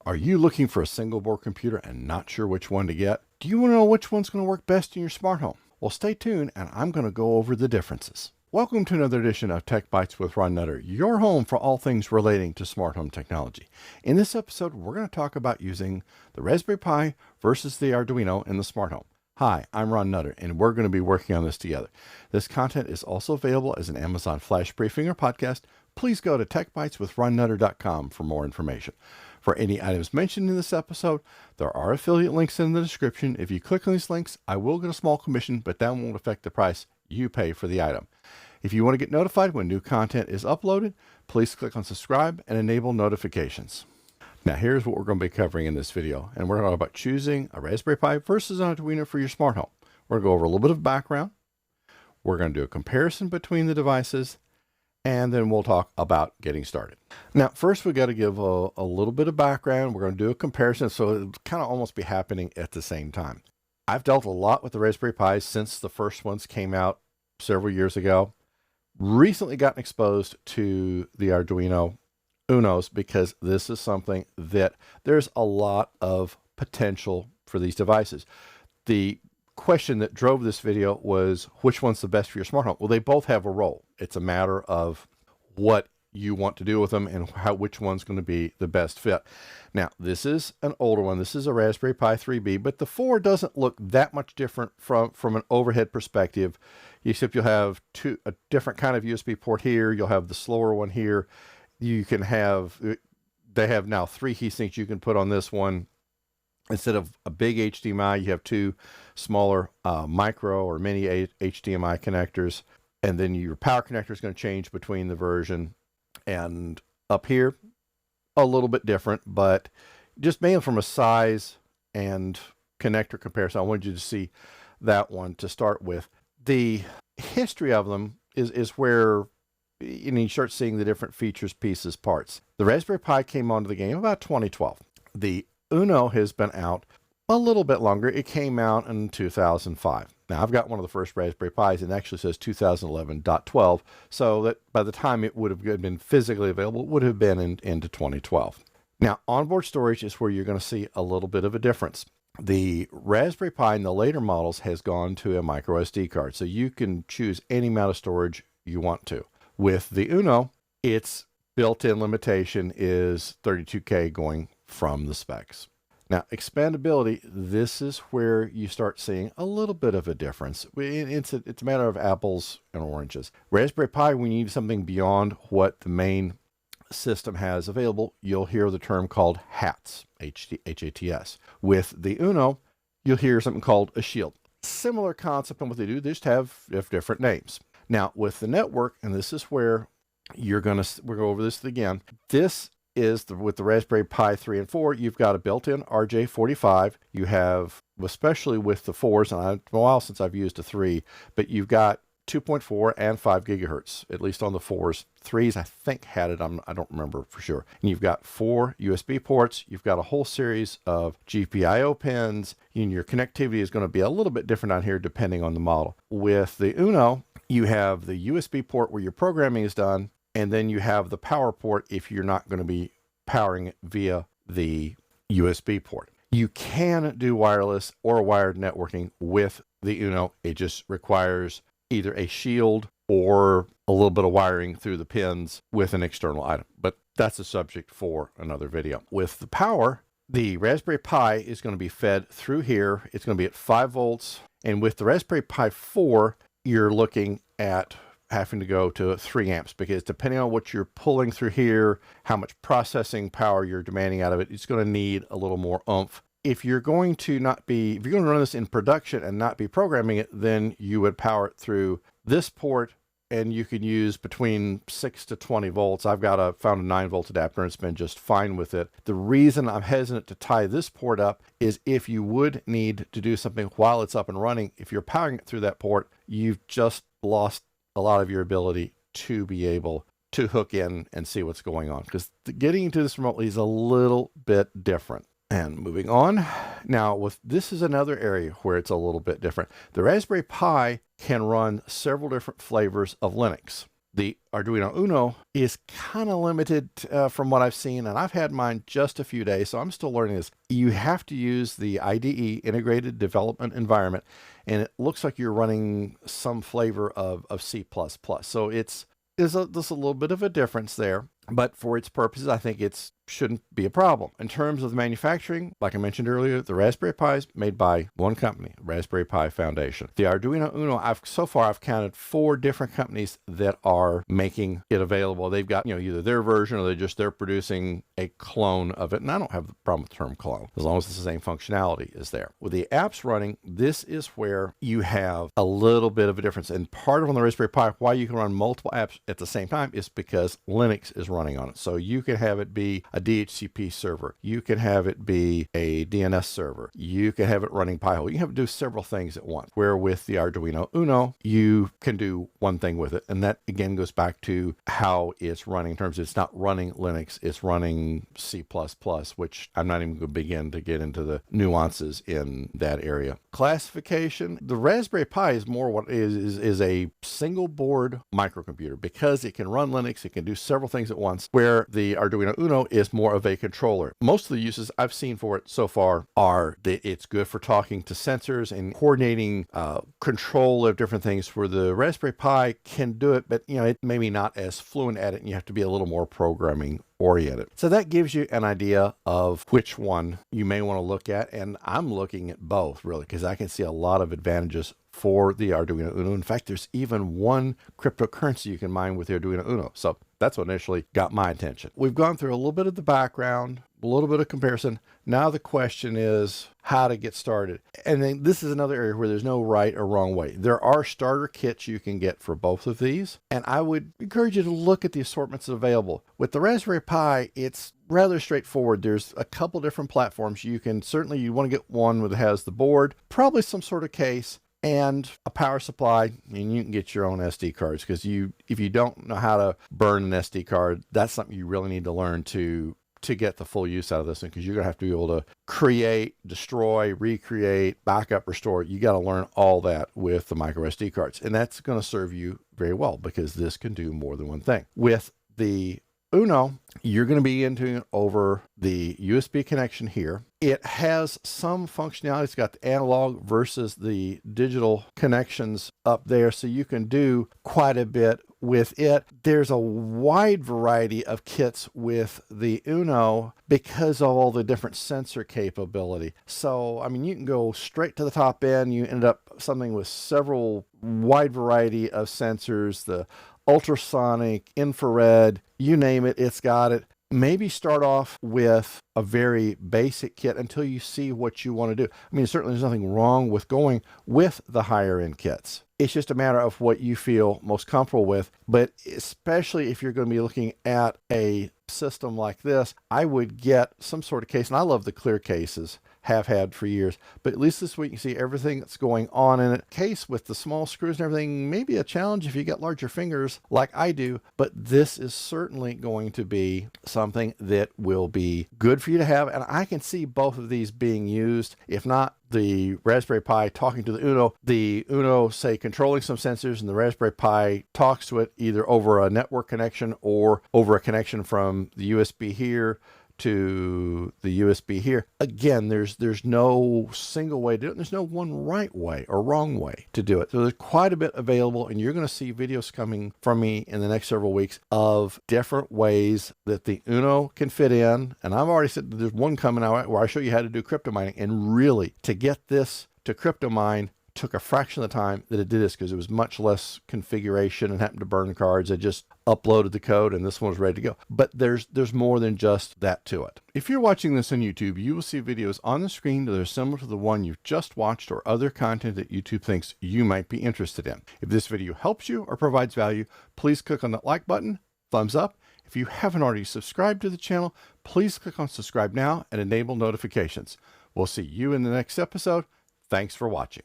Are you looking for a single board computer and not sure which one to get? Do you want to know which one's going to work best in your smart home? Well, stay tuned and I'm going to go over the differences. Welcome to another edition of Tech Bites with Ron Nutter, your home for all things relating to smart home technology. In this episode, we're going to talk about using the Raspberry Pi versus the Arduino in the smart home. Hi, I'm Ron Nutter, and we're going to be working on this together. This content is also available as an Amazon Flash briefing or podcast. Please go to techbiteswithronnutter.com for more information. For any items mentioned in this episode, there are affiliate links in the description. If you click on these links, I will get a small commission, but that won't affect the price you pay for the item. If you want to get notified when new content is uploaded, please click on subscribe and enable notifications. Now here's what we're going to be covering in this video, and we're going to talk about choosing a Raspberry Pi versus an Arduino for your smart home. We're going to go over a little bit of background. We're going to do a comparison between the devices, and then we'll talk about getting started. Now, first we got to give a little bit of background. We're going to do a comparison, so it'll kind of almost be happening at the same time. I've dealt a lot with the Raspberry Pi since the first ones came out several years ago. Recently gotten exposed to the Arduino Unos because this is something that there's a lot of potential for these devices. The question that drove this video was which one's the best for your smart home? Well, they both have a role. It's a matter of what you want to do with them and which one's going to be the best fit. Now, this is an older one. This is a Raspberry Pi 3B, but the 4 doesn't look that much different from an overhead perspective, except you'll have a different kind of USB port here. You'll have the slower one here. You can have, they have now 3 heat sinks you can put on this one. Instead of a big HDMI, you have 2 smaller micro or mini HDMI connectors. And then your power connector is going to change between the version. And up here, a little bit different, but just mainly from a size and connector comparison, I wanted you to see that one to start with. The history of them is where you start seeing the different features, pieces, parts. The Raspberry Pi came onto the game about 2012. The Uno has been out a little bit longer. It came out in 2005. Now, I've got one of the first Raspberry Pis, and it actually says 2011.12, so that by the time it would have been physically available, it would have been into 2012. Now, onboard storage is where you're going to see a little bit of a difference. The Raspberry Pi in the later models has gone to a micro SD card, so you can choose any amount of storage you want to. With the Uno, its built-in limitation is 32K going from the specs. Now, expandability, this is where you start seeing a little bit of a difference. It's a matter of apples and oranges. Raspberry Pi, we need something beyond what the main system has available. You'll hear the term called HATS, H-A-T-S. With the Uno, you'll hear something called a shield. Similar concept in what they do, they just have different names. Now, with the network, and this is where we'll go over this again. This is with the Raspberry Pi 3 and 4, you've got a built-in RJ45. You have, especially with the 4s, and it's been a while since I've used a 3, but you've got 2.4 and 5 gigahertz, at least on the 4s. 3s, I think, had it. I don't remember for sure. And you've got 4 USB ports. You've got a whole series of GPIO pins, and your connectivity is going to be a little bit different on here depending on the model. With the Uno, you have the USB port where your programming is done, and then you have the power port if you're not going to be powering it via the USB port. You can do wireless or wired networking with the Uno. It just requires either a shield or a little bit of wiring through the pins with an external item. But that's a subject for another video. With the power, the Raspberry Pi is going to be fed through here. It's going to be at 5 volts. And with the Raspberry Pi 4, you're looking at having to go to 3 amps because depending on what you're pulling through here, how much processing power you're demanding out of it, it's going to need a little more oomph. If you're going to run this in production and not be programming it, then you would power it through this port, and you can use between 6 to 20 volts. I've found a 9 volt adapter, and it's been just fine with it. The reason I'm hesitant to tie this port up is if you would need to do something while it's up and running, if you're powering it through that port, you've just lost a lot of your ability to be able to hook in and see what's going on, because getting into this remotely is a little bit different. And moving on, now this is another area where it's a little bit different. The Raspberry Pi can run several different flavors of Linux. The Arduino Uno is kind of limited from what I've seen, and I've had mine just a few days, so I'm still learning this. You have to use the IDE, Integrated Development Environment, and it looks like you're running some flavor of C++. So there's a little bit of a difference there, but for its purposes, I think it shouldn't be a problem. In terms of the manufacturing, like I mentioned earlier, the Raspberry Pi is made by one company, Raspberry Pi Foundation. The Arduino Uno, so far I've counted 4 different companies that are making it available. They've got, either their version or they're producing a clone of it. And I don't have the problem with the term clone, as long as it's the same functionality is there. With the apps running, this is where you have a little bit of a difference. And part of on the Raspberry Pi, why you can run multiple apps at the same time is because Linux is running on it. So you can have it be a DHCP server. You can have it be a DNS server. You can have it running Pi-hole. You can have it do several things at once. Where with the Arduino Uno, you can do one thing with it. And that again goes back to how it's running in terms of it's not running Linux, it's running C++, which I'm not even going to begin to get into the nuances in that area. Classification, the Raspberry Pi is more what is a single board microcomputer because it can run Linux, it can do several things at once, where the Arduino Uno is more of a controller. Most of the uses I've seen for it so far are that it's good for talking to sensors and coordinating control of different things, where the Raspberry Pi can do it, but it maybe not as fluent at it, and you have to be a little more programming oriented. So that gives you an idea of which one you may want to look at, and I'm looking at both really because I can see a lot of advantages for the Arduino Uno. In fact, there's even one cryptocurrency you can mine with the Arduino Uno. So that's what initially got my attention. We've gone through a little bit of the background, a little bit of comparison. Now the question is how to get started. And then this is another area where there's no right or wrong way. There are starter kits you can get for both of these. And I would encourage you to look at the assortments available. With the Raspberry Pi, it's rather straightforward. There's a couple different platforms. You want to get one that has the board, probably some sort of case, and a power supply, and you can get your own SD cards because if you don't know how to burn an SD card, that's something you really need to learn to get the full use out of this thing, because you're going to have to be able to create, destroy, recreate, backup, restore. You got to learn all that with the micro SD cards, and that's going to serve you very well because this can do more than one thing. With the Uno, you're going to be into over the USB connection here. It has some functionality. It's got the analog versus the digital connections up there, so you can do quite a bit with it. There's a wide variety of kits with the Uno because of all the different sensor capability. So, you can go straight to the top end. You end up something with several wide variety of sensors, the ultrasonic, infrared, you name it, it's got it. Maybe start off with a very basic kit until you see what you want to do. Certainly there's nothing wrong with going with the higher end kits. It's just a matter of what you feel most comfortable with. But especially if you're going to be looking at a system like this, I would get some sort of case. And I love the clear cases, have had for years, but at least this week you see everything that's going on in it. Case with the small screws and everything may be a challenge if you got larger fingers like I do, but this is certainly going to be something that will be good for you to have. And I can see both of these being used, if not the Raspberry Pi talking to the Uno, say, controlling some sensors, and the Raspberry Pi talks to it either over a network connection or over a connection from the USB here to the USB here. Again, there's no single way to do it. There's no one right way or wrong way to do it. So there's quite a bit available, and you're going to see videos coming from me in the next several weeks of different ways that the Uno can fit in. And I've already said there's one coming out where I show you how to do crypto mining, and really to get this to crypto mine took a fraction of the time that it did this because it was much less configuration and happened to burn cards. I just uploaded the code and this one was ready to go. But there's more than just that to it. If you're watching this on YouTube, you will see videos on the screen that are similar to the one you've just watched or other content that YouTube thinks you might be interested in. If this video helps you or provides value, please click on that like button, thumbs up. If you haven't already subscribed to the channel, please click on subscribe now and enable notifications. We'll see you in the next episode. Thanks for watching.